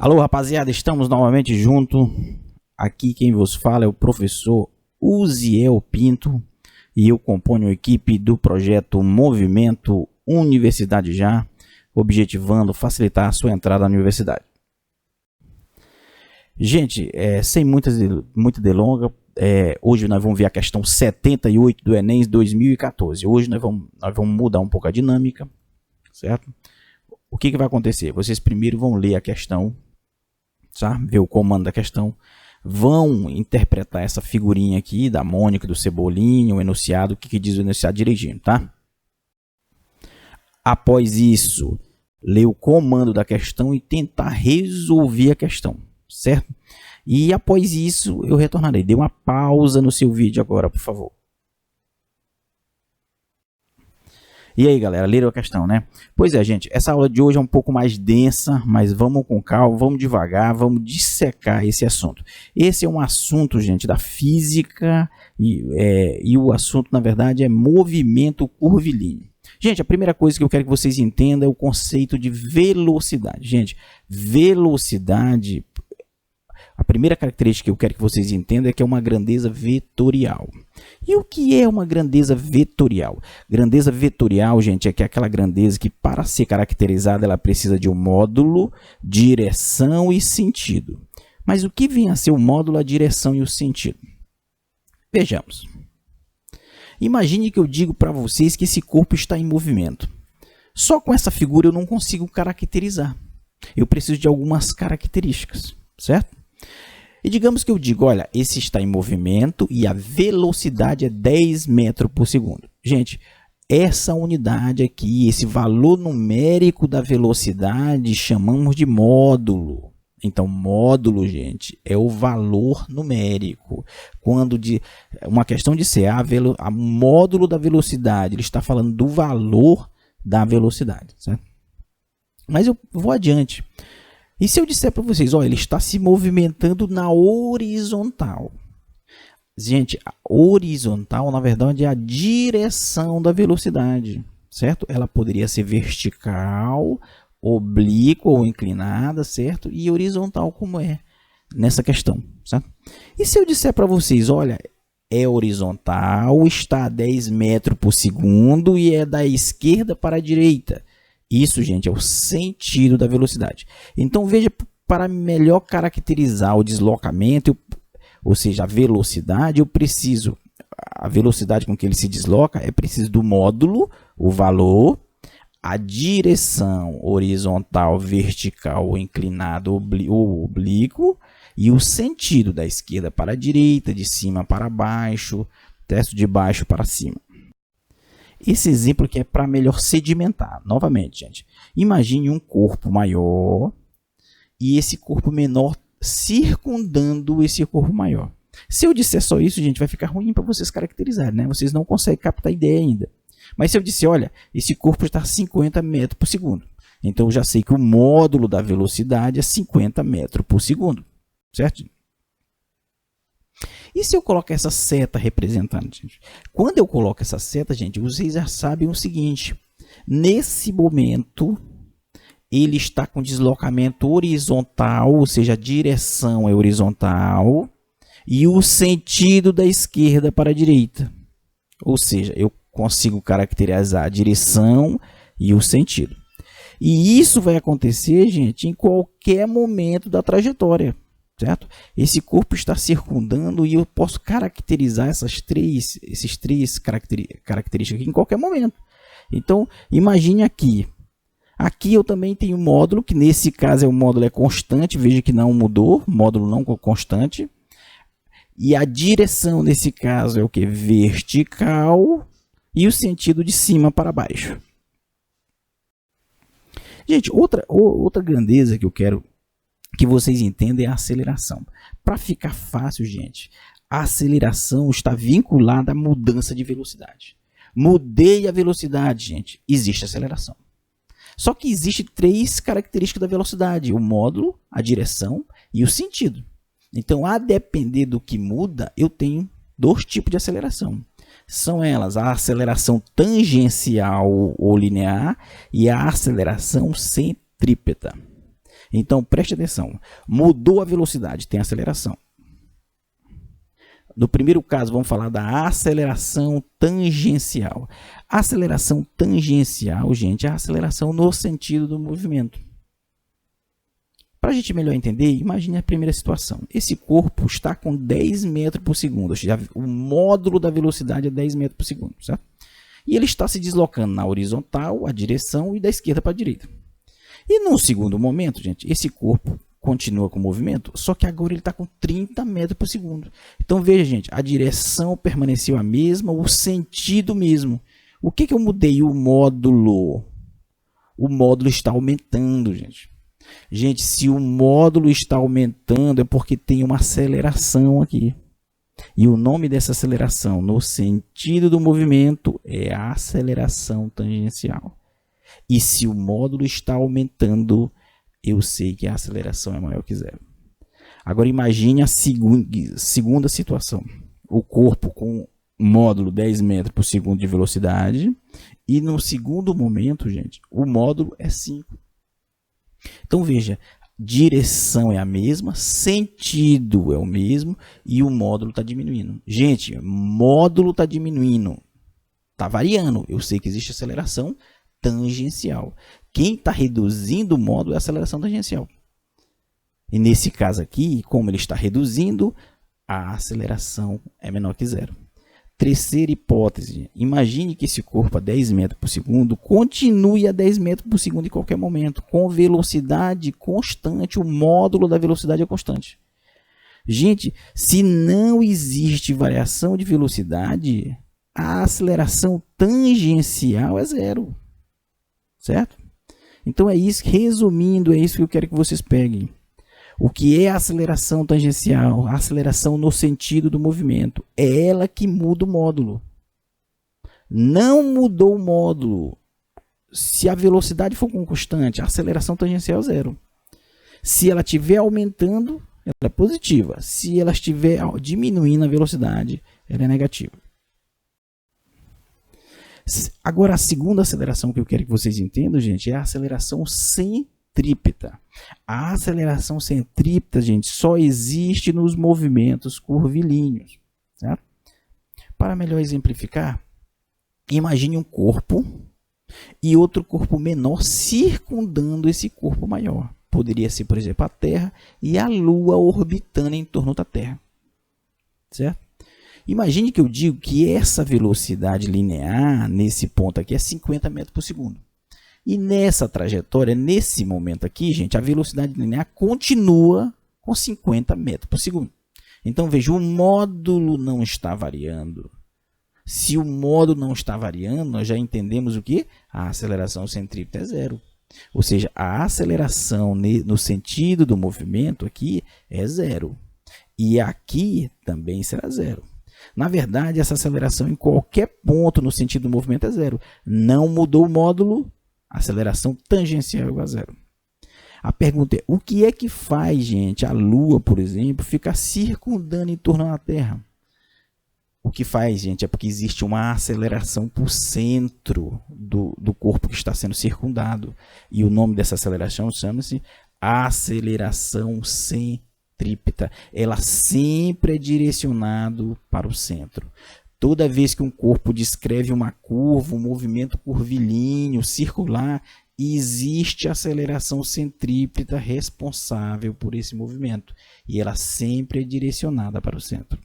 Alô, rapaziada, estamos novamente junto. Aqui quem vos fala é o professor Uziel Pinto e eu componho a equipe do projeto Movimento Universidade Já, objetivando facilitar a sua entrada na universidade. Gente, sem muita delonga, hoje nós vamos ver a questão 78 do Enem 2014. Hoje nós vamos mudar um pouco a dinâmica, certo? O que vai acontecer? Vocês primeiro vão ler a questão, tá? Ver o comando da questão, vão interpretar essa figurinha aqui da Mônica, do Cebolinha, o enunciado, o que diz o enunciado direitinho, tá? Após isso, ler o comando da questão e tentar resolver a questão, certo? E após isso, eu retornarei. Dê uma pausa no seu vídeo agora, por favor. E aí, galera, leram a questão, né? Pois é, gente, essa aula de hoje é um pouco mais densa, mas vamos com calma, vamos devagar, vamos dissecar esse assunto. Esse é um assunto, gente, da física e o assunto, na verdade, é movimento curvilíneo. Gente, a primeira coisa que eu quero que vocês entendam é o conceito de velocidade. Gente, velocidade, a primeira característica que eu quero que vocês entendam é que é uma grandeza vetorial. E o que é uma grandeza vetorial? Grandeza vetorial, gente, é aquela grandeza que, para ser caracterizada, ela precisa de um módulo, direção e sentido. Mas o que vem a ser o módulo, a direção e o sentido? Vejamos. Imagine que eu digo para vocês que esse corpo está em movimento. Só com essa figura eu não consigo caracterizar. Eu preciso de algumas características, certo? E digamos que eu digo, olha, esse está em movimento e a velocidade é 10 metros por segundo. Gente, essa unidade aqui, esse valor numérico da velocidade, chamamos de módulo. Então, módulo, gente, é o valor numérico. Quando uma questão de ser a módulo da velocidade, ele está falando do valor da velocidade, certo? Mas eu vou adiante. E se eu disser para vocês, olha, ele está se movimentando na horizontal. Gente, a horizontal, na verdade, é a direção da velocidade, certo? Ela poderia ser vertical, oblíqua ou inclinada, certo? E horizontal, como é nessa questão, certo? E se eu disser para vocês, olha, é horizontal, está a 10 metros por segundo e é da esquerda para a direita. Isso, gente, é o sentido da velocidade. Então, veja, para melhor caracterizar o deslocamento, ou seja, a velocidade, a velocidade com que ele se desloca, é preciso do módulo, o valor, a direção horizontal, vertical ou inclinado ou oblíquo, e o sentido da esquerda para a direita, de cima para baixo, de baixo para cima. Esse exemplo aqui é para melhor sedimentar. Novamente, gente, imagine um corpo maior e esse corpo menor circundando esse corpo maior. Se eu disser só isso, gente, vai ficar ruim para vocês caracterizarem, né? Vocês não conseguem captar a ideia ainda. Mas se eu disser, olha, esse corpo está a 50 metros por segundo. Então, eu já sei que o módulo da velocidade é 50 metros por segundo, certo? E se eu colocar essa seta representando, gente? Quando eu coloco essa seta, gente, vocês já sabem o seguinte. Nesse momento, ele está com deslocamento horizontal, ou seja, a direção é horizontal, e o sentido da esquerda para a direita. Ou seja, eu consigo caracterizar a direção e o sentido. E isso vai acontecer, gente, em qualquer momento da trajetória. Certo? Esse corpo está circundando e eu posso caracterizar esses três características aqui em qualquer momento. Então, imagine aqui. Aqui eu também tenho um módulo, que nesse caso o módulo é constante. Veja que não mudou, módulo não constante. E a direção nesse caso é o que? Vertical e o sentido de cima para baixo. Gente, outra grandeza que eu quero que vocês entendem é a aceleração. Para ficar fácil, gente, a aceleração está vinculada à mudança de velocidade. Mudei a velocidade, gente, existe aceleração. Só que existem três características da velocidade: o módulo, a direção e o sentido. Então, a depender do que muda, eu tenho dois tipos de aceleração. São elas a aceleração tangencial ou linear e a aceleração centrípeta. Então, preste atenção. Mudou a velocidade, tem aceleração. No primeiro caso, vamos falar da aceleração tangencial. A aceleração tangencial, gente, é a aceleração no sentido do movimento. Para a gente melhor entender, imagine a primeira situação. Esse corpo está com 10 metros por segundo. Ou seja, o módulo da velocidade é 10 metros por segundo, certo? E ele está se deslocando na horizontal, a direção, e da esquerda para a direita. E num segundo momento, gente, esse corpo continua com o movimento, só que agora ele está com 30 metros por segundo. Então veja, gente, a direção permaneceu a mesma, o sentido mesmo. O que eu mudei? O módulo. O módulo está aumentando, gente. Gente, se o módulo está aumentando é porque tem uma aceleração aqui. E o nome dessa aceleração no sentido do movimento é a aceleração tangencial. E se o módulo está aumentando, eu sei que a aceleração é maior que zero. Agora imagine a segunda situação. O corpo com módulo 10 metros por segundo de velocidade. E no segundo momento, gente, o módulo é 5. Então veja, direção é a mesma, sentido é o mesmo e o módulo está diminuindo. Gente, módulo está diminuindo, está variando. Eu sei que existe aceleração tangencial. Quem está reduzindo o módulo é a aceleração tangencial. E nesse caso aqui, como ele está reduzindo, a aceleração é menor que zero. Terceira hipótese, imagine que esse corpo a 10 metros por segundo continue a 10 metros por segundo em qualquer momento, com velocidade constante, o módulo da velocidade é constante. Gente, se não existe variação de velocidade, a aceleração tangencial é zero, certo? Então é isso, resumindo, é isso que eu quero que vocês peguem. O que é a aceleração tangencial? A aceleração no sentido do movimento. É ela que muda o módulo. Não mudou o módulo. Se a velocidade for constante, a aceleração tangencial é zero. Se ela estiver aumentando, ela é positiva. Se ela estiver diminuindo a velocidade, ela é negativa. Agora, a segunda aceleração que eu quero que vocês entendam, gente, é a aceleração centrípeta. A aceleração centrípeta, gente, só existe nos movimentos curvilíneos, certo? Para melhor exemplificar, imagine um corpo e outro corpo menor circundando esse corpo maior. Poderia ser, por exemplo, a Terra e a Lua orbitando em torno da Terra, certo? Imagine que eu digo que essa velocidade linear nesse ponto aqui é 50 metros por segundo. E nessa trajetória, nesse momento aqui, gente, a velocidade linear continua com 50 metros por segundo. Então, veja, o módulo não está variando. Se o módulo não está variando, nós já entendemos o que? A aceleração centrípeta é zero. Ou seja, a aceleração no sentido do movimento aqui é zero. E aqui também será zero. Na verdade, essa aceleração em qualquer ponto no sentido do movimento é zero. Não mudou o módulo, a aceleração tangencial é igual a zero. A pergunta é, o que é que faz, gente, a Lua, por exemplo, ficar circundando em torno da Terra? O que faz, gente, é porque existe uma aceleração por centro do corpo que está sendo circundado. E o nome dessa aceleração chama-se aceleração centrípeta. Ela sempre é direcionada para o centro. Toda vez que um corpo descreve uma curva, um movimento curvilíneo, circular, existe a aceleração centrípeta responsável por esse movimento. E ela sempre é direcionada para o centro.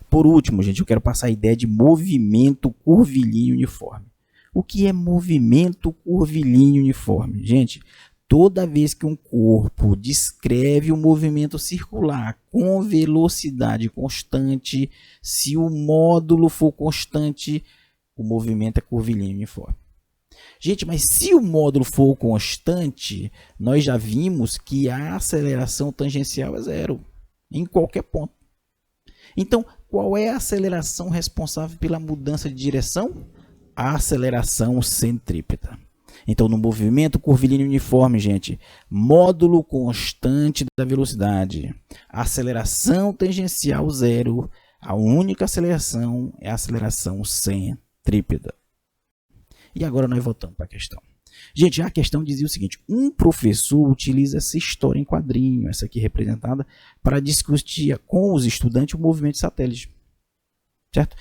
Por último, gente, eu quero passar a ideia de movimento curvilíneo uniforme. O que é movimento curvilíneo uniforme? Gente, toda vez que um corpo descreve um movimento circular com velocidade constante, se o módulo for constante, o movimento é curvilíneo uniforme. Gente, mas se o módulo for constante, nós já vimos que a aceleração tangencial é zero, em qualquer ponto. Então, qual é a aceleração responsável pela mudança de direção? A aceleração centrípeta. Então, no movimento curvilíneo uniforme, gente, módulo constante da velocidade, aceleração tangencial zero, a única aceleração é a aceleração centrípeta. E agora nós voltamos para a questão. Gente, a questão dizia o seguinte: um professor utiliza essa história em quadrinho, essa aqui representada, para discutir com os estudantes o movimento de satélite. Certo?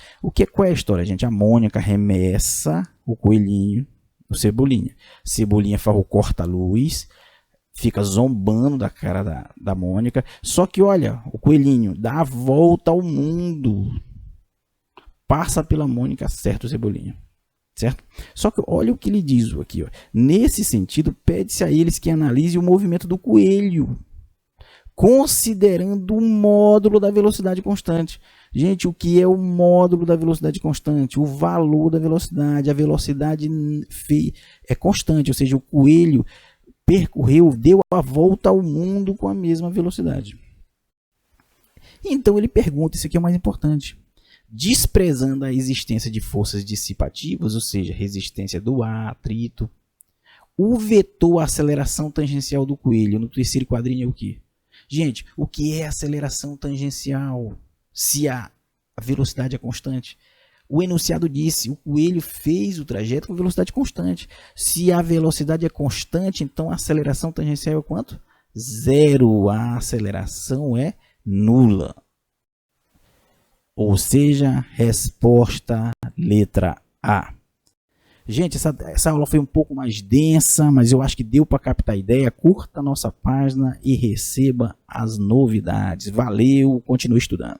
Qual é a história, gente? A Mônica arremessa o coelhinho no Cebolinha. Cebolinha faz o corta-luz, fica zombando da cara da Mônica. Só que, olha, o coelhinho dá a volta ao mundo. Passa pela Mônica, acerta o Cebolinha. Certo? Só que olha o que ele diz aqui. Ó. Nesse sentido, pede-se a eles que analisem o movimento do coelho, considerando o módulo da velocidade constante. Gente, o que é o módulo da velocidade constante? O valor da velocidade. A velocidade é constante, ou seja, o coelho deu a volta ao mundo com a mesma velocidade. Então ele pergunta, isso aqui é o mais importante. Desprezando a existência de forças dissipativas, ou seja, resistência do ar, atrito, o vetor aceleração tangencial do coelho no terceiro quadrinho é o quê? Gente, o que é aceleração tangencial? Se a velocidade é constante. O enunciado disse, o coelho fez o trajeto com velocidade constante. Se a velocidade é constante, então a aceleração tangencial é quanto? 0. A aceleração é nula. Ou seja, resposta letra A. Gente, essa aula foi um pouco mais densa, mas eu acho que deu para captar a ideia. Curta a nossa página e receba as novidades. Valeu, continue estudando.